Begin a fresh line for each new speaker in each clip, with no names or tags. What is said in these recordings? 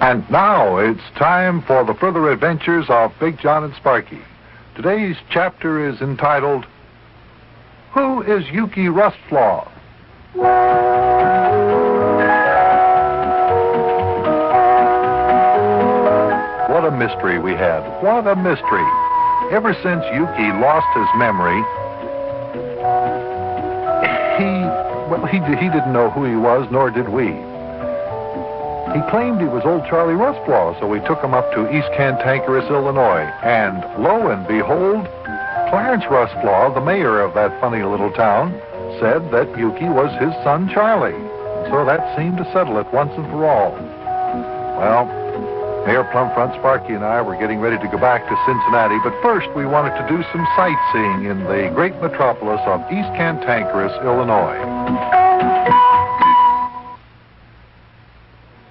And now it's time for the further adventures of Big John and Sparkie. Today's chapter is entitled, Who is Yukie Rustlaw? What a mystery we had. What a mystery. Ever since Yukie lost his memory, he didn't know who he was, nor did we. He claimed he was old Charlie Rustlaw, so we took him up to East Cantankerous, Illinois. And lo and behold, Clarence Rustlaw, the mayor of that funny little town, said that Yukie was his son Charlie. So that seemed to settle it once and for all. Well, Mayor Plumfront, Sparkie, and I were getting ready to go back to Cincinnati, but first we wanted to do some sightseeing in the great metropolis of East Cantankerous, Illinois.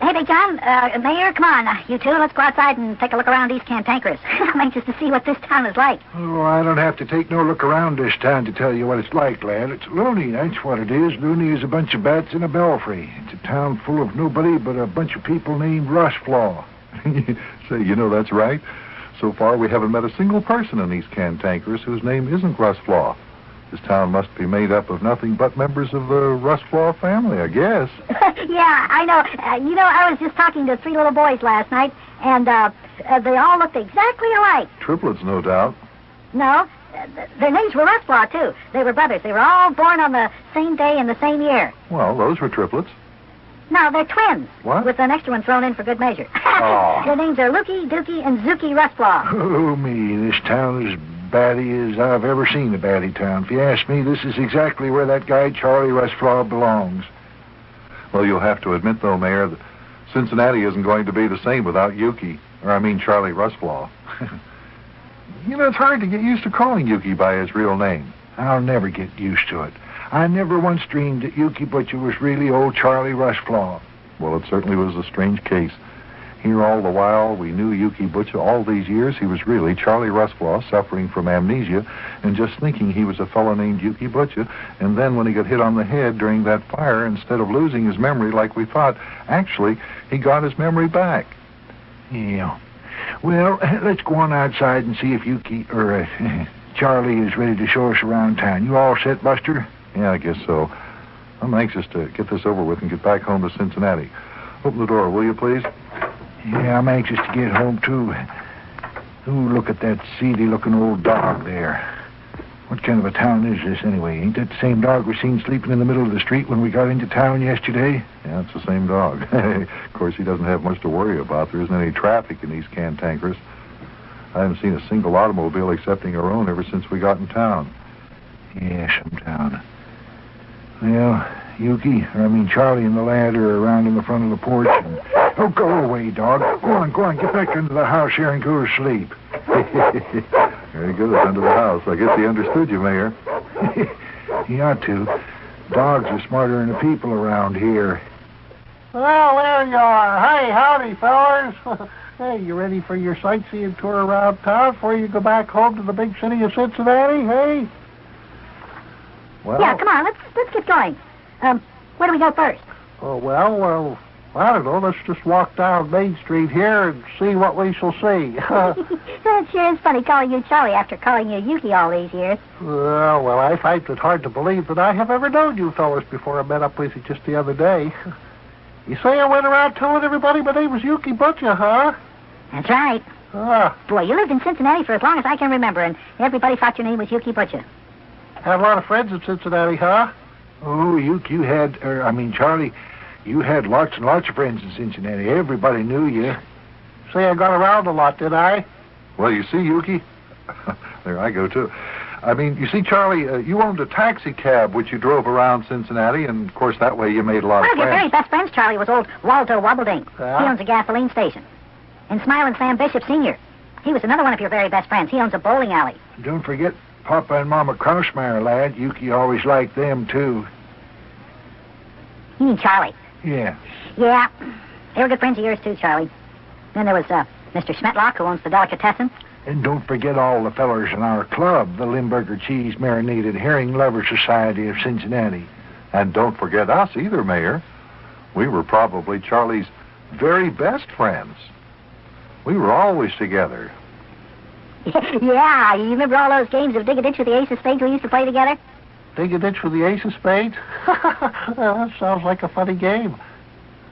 Hey, Big John, Mayor, come on, you two, let's go outside and take a look around East Cantankerous. I'm anxious to see what this town is like.
Oh, I don't have to take no look around this town to tell you what it's like, lad. It's loony, that's what it is. Loony is a bunch of bats in a belfry. It's a town full of nobody but a bunch of people named Rustlaw.
Say, you know, that's right. So far, we haven't met a single person in East Cantankerous whose name isn't Rustlaw. This town must be made up of nothing but members of the Rustlaw family, I guess.
Yeah, I know. I was just talking to 3 little boys last night, and they all looked exactly alike.
Triplets, no doubt.
No, their names were Rustlaw, too. They were brothers. They were all born on the same day in the same year.
Well, those were triplets.
No, they're twins.
What?
With an extra one thrown in for good measure.
Oh.
Their names are Lukey, Dookie, and Zuki Rustlaw.
Oh, me, this town is batty as I've ever seen a batty town. If you ask me, this is exactly where that guy Charlie Rustlaw belongs.
Well, you'll have to admit, though, Mayor, that Cincinnati isn't going to be the same without Yukie. Charlie Rustlaw. It's hard to get used to calling Yukie by his real name.
I'll never get used to it. I never once dreamed that Yukie Butcher was really old Charlie Rustlaw.
Well, it certainly was a strange case. Here all the while we knew Yukie Butcher all these years, he was really Charlie Rustlaw suffering from amnesia and just thinking he was a fellow named Yukie Butcher. And then when he got hit on the head during that fire, instead of losing his memory like we thought, actually, he got his memory back.
Yeah. Well, let's go on outside and see if Charlie is ready to show us around town. You all set, Buster?
Yeah, I guess so. I'm anxious to get this over with and get back home to Cincinnati. Open the door, will you, please?
Yeah, I'm anxious to get home, too. Ooh, look at that seedy-looking old dog there. What kind of a town is this, anyway? Ain't that the same dog we seen sleeping in the middle of the street when we got into town yesterday?
Yeah, it's the same dog. Of course, he doesn't have much to worry about. There isn't any traffic in East Cantankerous. I haven't seen a single automobile excepting our own ever since we got in town.
Yeah, some town. Well, Charlie and the lad are around in the front of the porch. And... Oh, go away, dog. Go on, get back into the house here and go to sleep.
Very good, under the house. I guess he understood you, Mayor.
He ought to. Dogs are smarter than the people around here.
Well, there you are. Hey, howdy, fellas. Hey, you ready for your sightseeing tour around town before you go back home to the big city of Cincinnati, hey?
Well,
yeah, come on, let's get going. Where do we go first?
Oh, well, I don't know. Let's just walk down Main Street here and see what we shall see.
It sure is funny calling you Charlie after calling you Yukie all these years.
Well, I find it hard to believe that I have ever known you fellas before I met up with you just the other day. You say I went around telling everybody my name was Yukie Butcher, huh?
That's right. Boy, you lived in Cincinnati for as long as I can remember, and everybody thought your name was Yukie Butcher.
Had a lot of friends in Cincinnati, huh?
Oh, Charlie, you had lots and lots of friends in Cincinnati. Everybody knew you.
Say I got around a lot, did I?
Well, you see, Yukie, there I go, too. You see, Charlie, you owned a taxi cab which you drove around Cincinnati, and, of course, that way you made a lot of friends.
One of your very best friends, Charlie, was old Walter Wobbledink.
Yeah?
He owns a gasoline station. And Smiling Sam Bishop Sr. He was another one of your very best friends. He owns a bowling alley.
Don't forget Papa and Mama Krausmeyer, lad. Yukie always liked them, too.
You mean Charlie?
Yeah.
Yeah. They were good friends of yours, too, Charlie. Then there was Mr. Schmetlock, who owns the delicatessen.
And don't forget all the fellers in our club, the Limburger Cheese Marinated Herring Lover Society of Cincinnati.
And don't forget us either, Mayor. We were probably Charlie's very best friends. We were always together.
Yeah, you remember all those games of Dig a Ditch with the Ace of Spades we used to play together?
Dig a ditch with the Ace of Spades? That sounds like a funny game.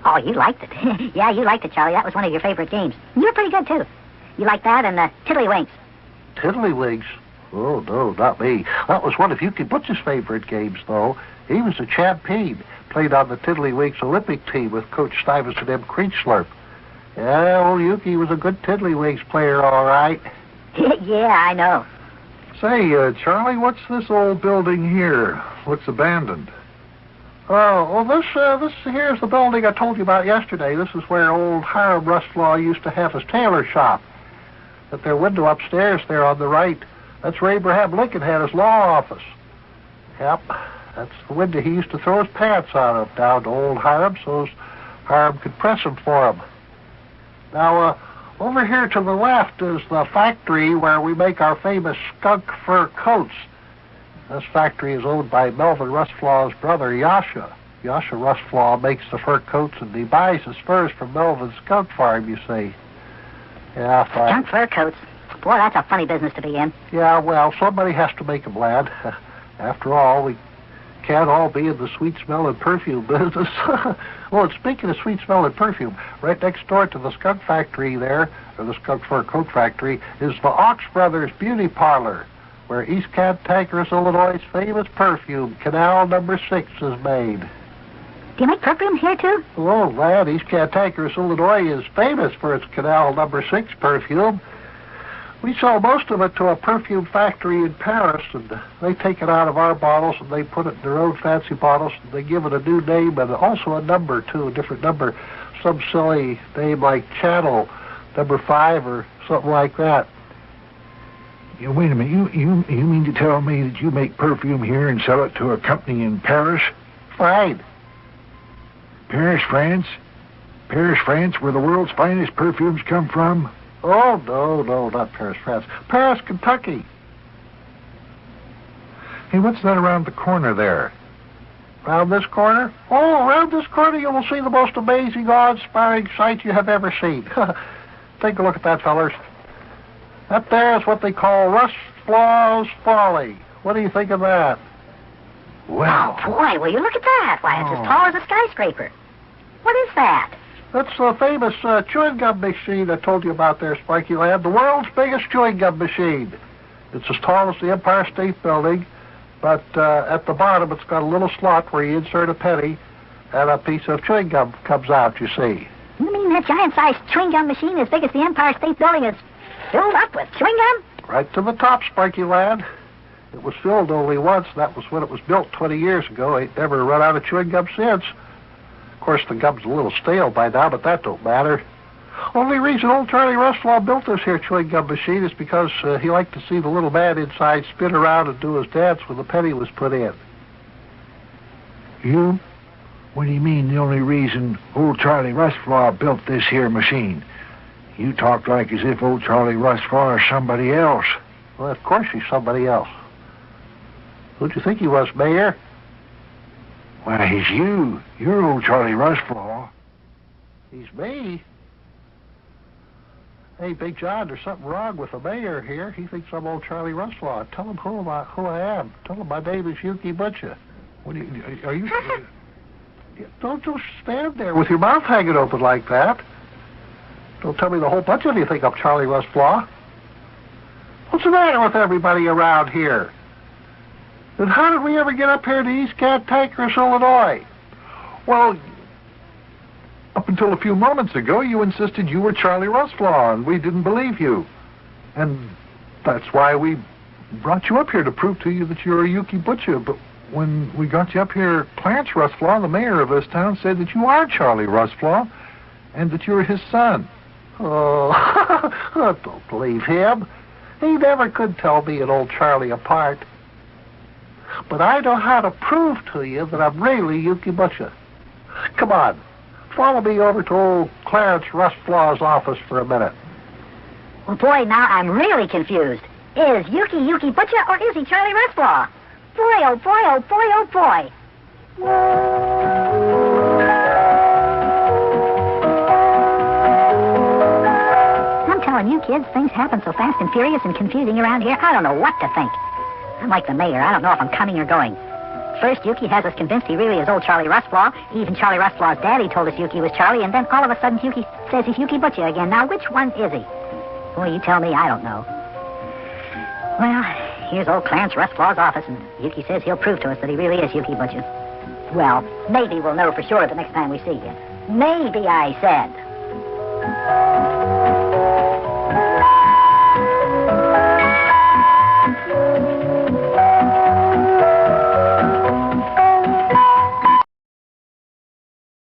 Oh, you liked it. Yeah, you liked it, Charlie. That was one of your favorite games. You were pretty good, too. You liked that and Tiddlywinks.
Tiddlywinks? Oh, no, not me. That was one of Yukie Butch's favorite games, though. He was a champion. Played on the Tiddlywinks Olympic team with Coach Stuyvesant M. Creechslurp. Yeah, old Yukie was a good Tiddlywinks player, all right.
Yeah, I know.
Say, Charlie, what's this old building here? Looks abandoned.
Oh, well, this here's the building I told you about yesterday. This is where old Hiram Rustlaw used to have his tailor shop. At their window upstairs there on the right, that's where Abraham Lincoln had his law office. Yep, that's the window he used to throw his pants out of down to old Hiram so Hiram could press them for him. Now, over here to the left is the factory where we make our famous skunk fur coats. This factory is owned by Melvin Rustlaw's brother, Yasha. Yasha Rustlaw makes the fur coats, and he buys his furs from Melvin's skunk farm, you see. Yeah, fine.
Skunk fur coats. Boy, that's a funny business to be in.
Yeah, well, somebody has to make them, lad. After all, we can't all be in the sweet smell and perfume business. Well, and speaking of sweet smell and perfume, right next door to the skunk factory there, or the skunk fur coat factory, is the Ox Brothers Beauty Parlor, where East Cantankerous, Illinois' famous perfume, Canal No. 6, is made.
Do you make perfume here, too?
Oh, lad, East Cantankerous, Illinois is famous for its Canal No. 6 perfume. We sell most of it to a perfume factory in Paris, and they take it out of our bottles, and they put it in their own fancy bottles, and they give it a new name, and also a number, too, a different number, some silly name like Channel No. 5 or something like that.
You, wait a minute, you mean to tell me that you make perfume here and sell it to a company in Paris?
Fine.
Paris, France? Paris, France, where the world's finest perfumes come from?
Oh, no, not Paris, France. Paris, Kentucky.
Hey, what's that around the corner there?
Around this corner? Oh, around this corner you will see the most amazing, awe-inspiring sight you have ever seen. Take a look at that, fellers. That there is what they call Rustlaw's Folly. What do you think of that?
Wow.
Oh, boy, will you look at that? Why, it's as tall as a skyscraper. What is that?
That's the famous chewing gum machine I told you about there, Sparkie lad. The world's biggest chewing gum machine. It's as tall as the Empire State Building, but at the bottom it's got a little slot where you insert a penny and a piece of chewing gum comes out, you see.
You mean that giant-sized chewing gum machine as big as the Empire State Building is filled up with chewing gum?
Right to the top, Sparkie lad. It was filled only once. That was when it was built 20 years ago. Ain't never run out of chewing gum since. Of course, the gum's a little stale by now, but that don't matter. Only reason old Charlie Rustlaw built this here chewing gum machine is because he liked to see the little man inside spin around and do his dance when the penny was put in.
You? What do you mean the only reason old Charlie Rustlaw built this here machine? You talk like as if old Charlie Rustlaw is somebody else.
Well, of course he's somebody else. Who'd you think he was, Mayor?
Why, he's you. You're old Charlie Rustlaw.
He's me? Hey, Big John, there's something wrong with the mayor here. He thinks I'm old Charlie Rustlaw. Tell him who I am. Tell him my name is Yukie Butcher.
What are you...
Don't just stand there with your mouth hanging open like that. Don't tell me the whole bunch of you think I'm Charlie Rustlaw. What's the matter with everybody around here? And how did we ever get up here to East Cantankerous, Illinois?
Well, up until a few moments ago, you insisted you were Charlie Rustlaw, and we didn't believe you. And that's why we brought you up here, to prove to you that you're a Yukie Butcher. But when we got you up here, Clarence Rustlaw, the mayor of this town, said that you are Charlie Rustlaw and that you're his son.
Oh, I don't believe him. He never could tell me and old Charlie apart. But I know how to prove to you that I'm really Yukie Butcher. Come on, follow me over to old Clarence Rustlaw's office for a minute.
Well, boy, now I'm really confused. Is Yukie Butcher or is he Charlie Rustlaw? Boy, oh boy, oh boy, oh boy. kids, things happen so fast and furious and confusing around here, I don't know what to think. I'm like the mayor. I don't know if I'm coming or going. First, Yukie has us convinced he really is old Charlie Rustlaw. Even Charlie Rustlaw's daddy told us Yukie was Charlie, and then all of a sudden Yukie says he's Yukie Butcher again. Now, which one is he? Well, you tell me, I don't know. Well, here's old Clarence Rustlaw's office, and Yukie says he'll prove to us that he really is Yukie Butcher. Well, maybe we'll know for sure the next time we see you. Maybe, I said.